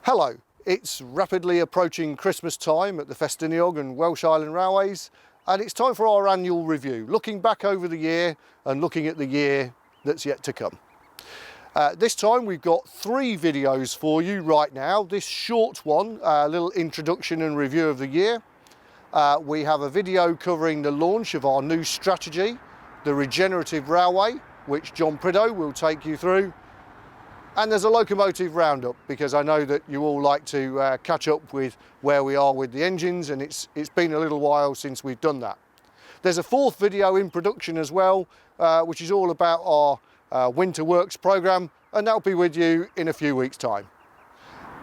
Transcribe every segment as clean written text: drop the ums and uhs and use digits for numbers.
Hello, it's rapidly approaching Christmas time at the Festive and Welsh Island Railways, and it's time for our annual review, looking back over the year and looking at the year that's yet to come. This time we've got 3 videos for you right now. This short one, a little introduction and review of the year. We have a video covering the launch of our new strategy, the Regenerative Railway, which John Prideaux will take you through. And there's a locomotive roundup, because I know that you all like to catch up with where we are with the engines, and it's been a little while since we've done that. There's a 4th video in production as well, which is all about our winter works programme, and that'll be with you in a few weeks' time.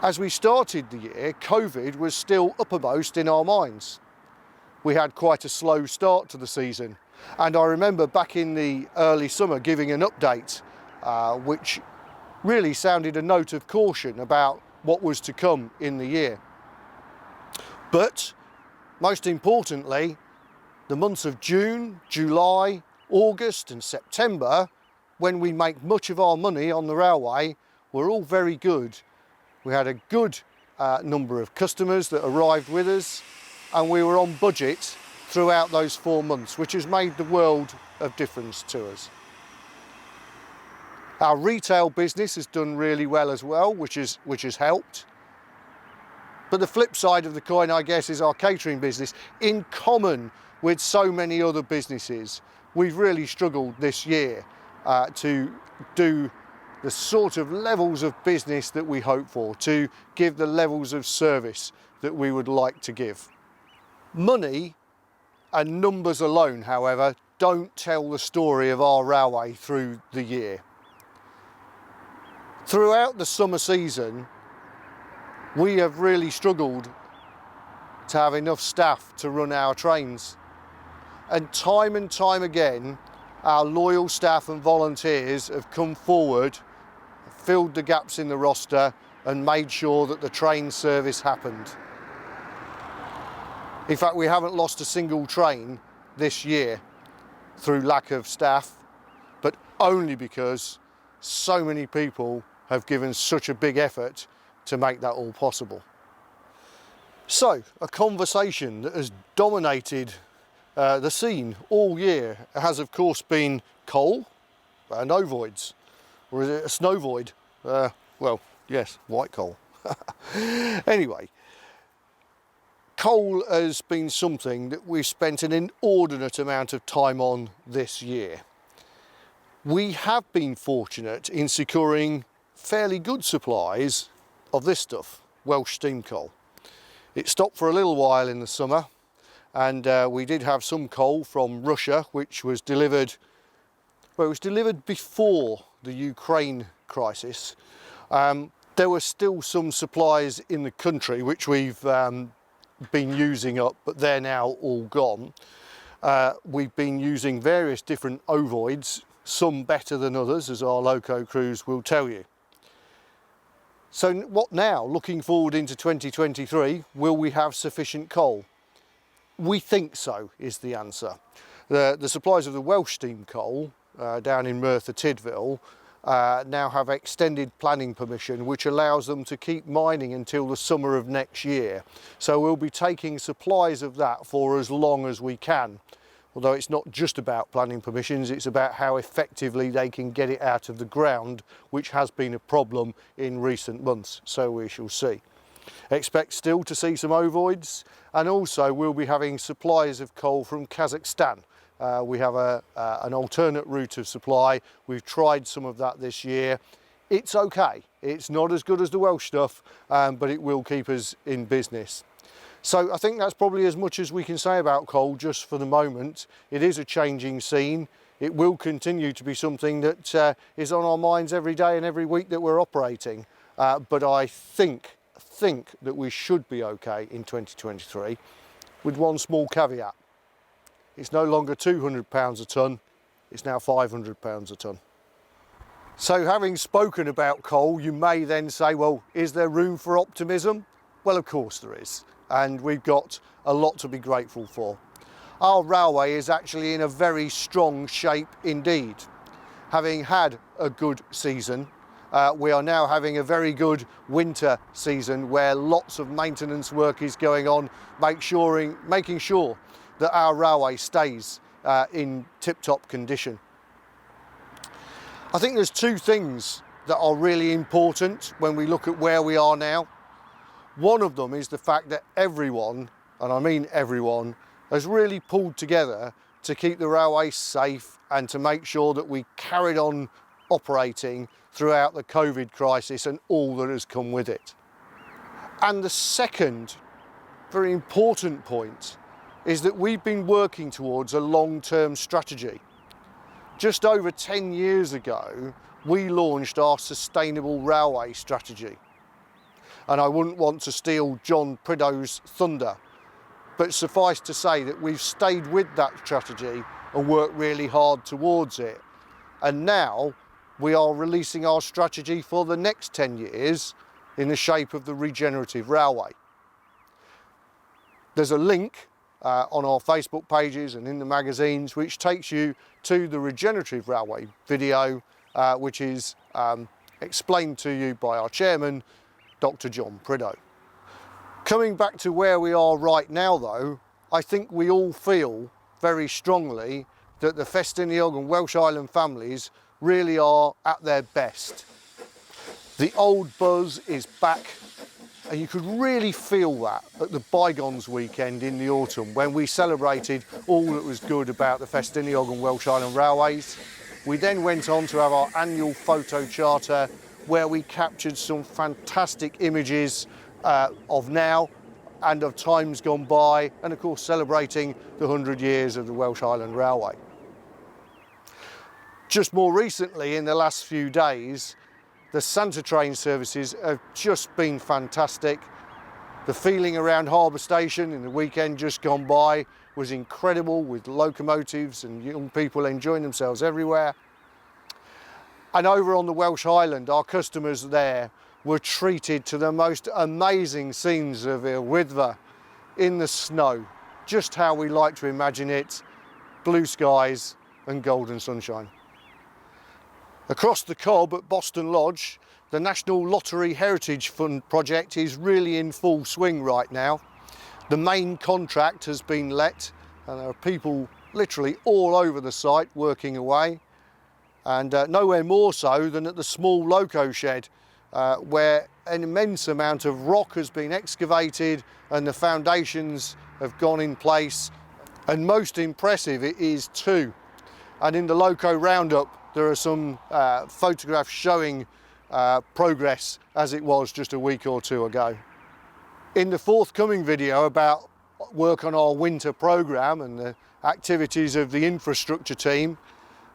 As we started the year, COVID was still uppermost in our minds. We had quite a slow start to the season, and I remember back in the early summer giving an update which really sounded a note of caution about what was to come in the year. But most importantly, the months of June, July, August and September, when we make much of our money on the railway, were all very good. We had a good number of customers that arrived with us, and we were on budget throughout those 4 months, which has made the world of difference to us. Our retail business has done really well as well, which has helped. But the flip side of the coin, I guess, is our catering business. In common with so many other businesses, we've really struggled this year to do the sort of levels of business that we hope for, to give the levels of service that we would like to give. Money and numbers alone, however, don't tell the story of our railway through the year. Throughout the summer season, we have really struggled to have enough staff to run our trains. And time again, our loyal staff and volunteers have come forward, filled the gaps in the roster and made sure that the train service happened. In fact, we haven't lost a single train this year through lack of staff, but only because so many people have given such a big effort to make that all possible. So, a conversation that has dominated the scene all year has of course been coal and ovoids, or is it a snowvoid? Well, yes, white coal. Anyway, coal has been something that we've spent an inordinate amount of time on this year. We have been fortunate in securing fairly good supplies of this stuff, Welsh steam coal. It stopped for a little while in the summer, and we did have some coal from Russia, which was delivered, well, it was delivered before the Ukraine crisis. There were still some supplies in the country which we've been using up, but they're now all gone. We've been using various different ovoids, some better than others, as our loco crews will tell you. So what now? Looking forward into 2023, will we have sufficient coal? We think so, is the answer. The supplies of the Welsh steam coal down in Merthyr Tydfil now have extended planning permission, which allows them to keep mining until the summer of next year. So we'll be taking supplies of that for as long as we can. Although it's not just about planning permissions, it's about how effectively they can get it out of the ground, which has been a problem in recent months, so we shall see. Expect still to see some ovoids, and also we'll be having supplies of coal from Kazakhstan. We have an alternate route of supply. We've tried some of that this year. It's okay. It's not as good as the Welsh stuff, but it will keep us in business. So I think that's probably as much as we can say about coal just for the moment. It is a changing scene. It will continue to be something that is on our minds every day and every week that we're operating. But I think that we should be okay in 2023, with one small caveat. It's no longer £200 a tonne, it's now £500 a tonne. So having spoken about coal, you may then say, well, is there room for optimism? Well, of course there is. And we've got a lot to be grateful for. Our railway is actually in a very strong shape indeed. Having had a good season, we are now having a very good winter season where lots of maintenance work is going on, making sure that our railway stays in tip-top condition. I think there's two things that are really important when we look at where we are now. One of them is the fact that everyone, and I mean everyone, has really pulled together to keep the railway safe and to make sure that we carried on operating throughout the COVID crisis and all that has come with it. And the second very important point is that we've been working towards a long-term strategy. Just over 10 years ago, we launched our sustainable railway strategy. And I wouldn't want to steal John Prideaux's thunder, but suffice to say that we've stayed with that strategy and worked really hard towards it. And now we are releasing our strategy for the next 10 years in the shape of the regenerative railway. There's a link on our Facebook pages and in the magazines which takes you to the regenerative railway video, which is explained to you by our chairman, Dr. John Prideaux. Coming back to where we are right now though, I think we all feel very strongly that the Festive and Welsh Island families really are at their best. The old buzz is back, and you could really feel that at the Bygones weekend in the autumn when we celebrated all that was good about the Festive and Welsh Island Railways. We then went on to have our annual photo charter where we captured some fantastic images of now and of times gone by, and of course celebrating the 100 years of the Welsh Island Railway. Just more recently, in the last few days, the Santa train services have just been fantastic. The feeling around Harbour Station in the weekend just gone by was incredible, with locomotives and young people enjoying themselves everywhere. And over on the Welsh Island, our customers there were treated to the most amazing scenes of Ymunwch in the snow, just how we like to imagine it, blue skies and golden sunshine. Across the Cobb at Boston Lodge, the National Lottery Heritage Fund project is really in full swing right now. The main contract has been let and there are people literally all over the site working away, and nowhere more so than at the small loco shed where an immense amount of rock has been excavated and the foundations have gone in place, and most impressive it is too. And in the loco roundup there are some photographs showing progress as it was just a week or two ago. In the forthcoming video about work on our winter programme and the activities of the infrastructure team,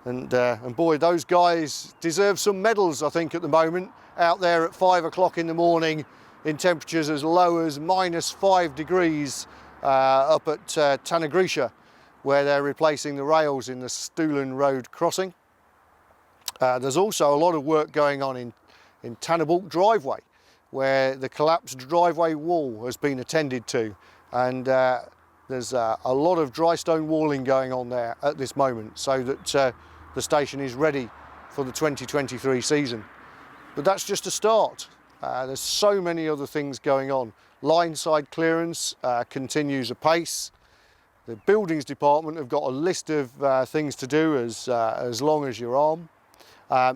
and boy, those guys deserve some medals I think at the moment, out there at 5 o'clock in the morning in temperatures as low as -5 degrees up at Tanagrisha, where they're replacing the rails in the Stoolan Road crossing. There's also a lot of work going on in Tanagrisha driveway, where the collapsed driveway wall has been attended to, and there's a lot of dry stone walling going on there at this moment so that the station is ready for the 2023 season. But that's just a start. There's so many other things going on. Line side clearance continues apace. The buildings department have got a list of things to do as long as your arm,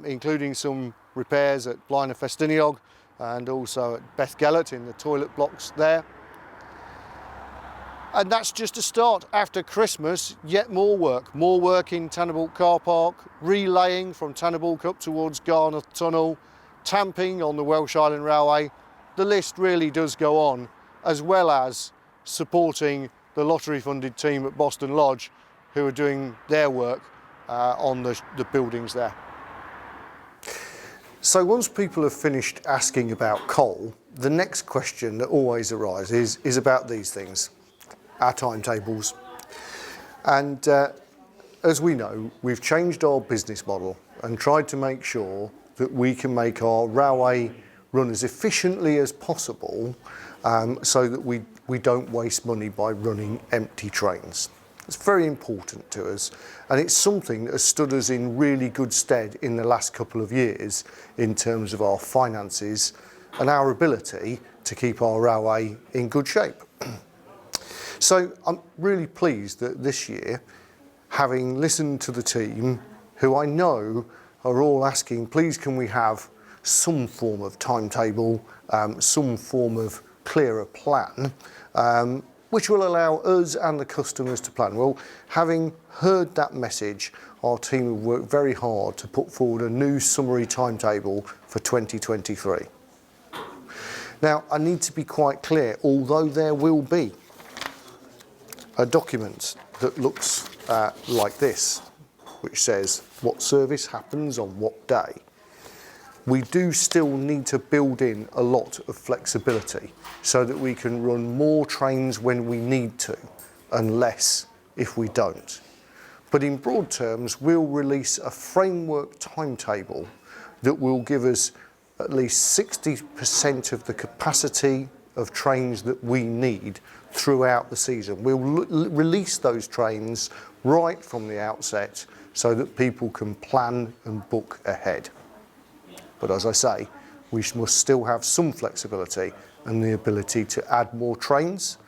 including some repairs at Blaenau Ffestiniog and also at Bethgelert in the toilet blocks there. And that's just a start. After Christmas, yet more work in Tanagrisha car park, relaying from Tanagrisha up towards Garneth Tunnel, tamping on the Welsh Island Railway. The list really does go on, as well as supporting the lottery funded team at Boston Lodge who are doing their work on the buildings there. So once people have finished asking about coal, the next question that always arises is about these things, our timetables. And as we know, we've changed our business model and tried to make sure that we can make our railway run as efficiently as possible, so that we don't waste money by running empty trains. It's very important to us, and it's something that has stood us in really good stead in the last couple of years in terms of our finances and our ability to keep our railway in good shape. So I'm really pleased that this year, having listened to the team, who I know are all asking, please can we have some form of timetable, some form of clearer plan, which will allow us and the customers to plan. Well, having heard that message, our team have worked very hard to put forward a new summary timetable for 2023. Now, I need to be quite clear, although there will be a document that looks like this, which says what service happens on what day, we do still need to build in a lot of flexibility so that we can run more trains when we need to and less if we don't. But in broad terms, we'll release a framework timetable that will give us at least 60% of the capacity of trains that we need throughout the season. We'll release those trains right from the outset so that people can plan and book ahead. But as I say, we must still have some flexibility and the ability to add more trains.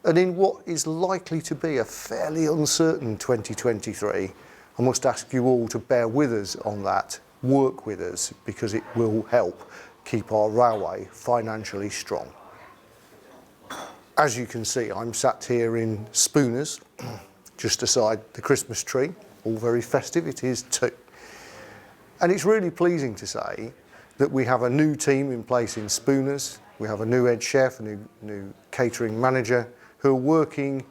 And in what is likely to be a fairly uncertain 2023, I must ask you all to bear with us on that, work with us, because it will help keep our railway financially strong. As you can see, I'm sat here in Spooners, just beside the Christmas tree, all very festive, it is too. And it's really pleasing to say that we have a new team in place in Spooners. We have a new head chef, a new catering manager, who are working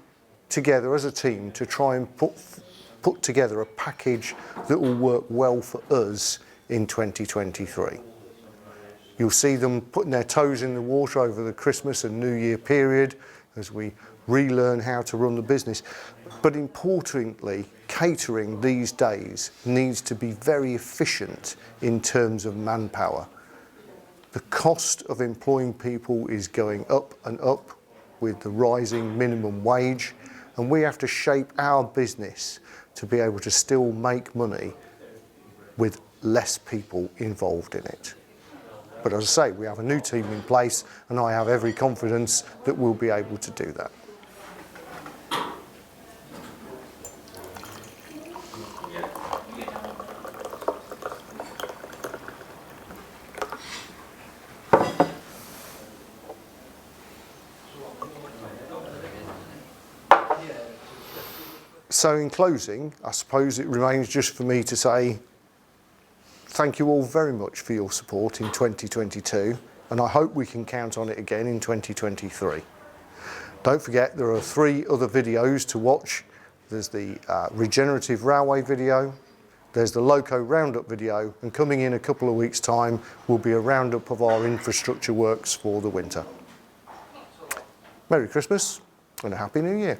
together as a team to try and put together a package that will work well for us in 2023. You'll see them putting their toes in the water over the Christmas and New Year period as we relearn how to run the business. But importantly, catering these days needs to be very efficient in terms of manpower. The cost of employing people is going up and up with the rising minimum wage, and we have to shape our business to be able to still make money with less people involved in it. But as I say, we have a new team in place, and I have every confidence that we'll be able to do that. So in closing, I suppose it remains just for me to say thank you all very much for your support in 2022, and I hope we can count on it again in 2023. Don't forget, there are 3 other videos to watch. There's the regenerative railway video, there's the loco roundup video, and coming in a couple of weeks' time will be a roundup of our infrastructure works for the winter. Merry Christmas and a Happy New Year.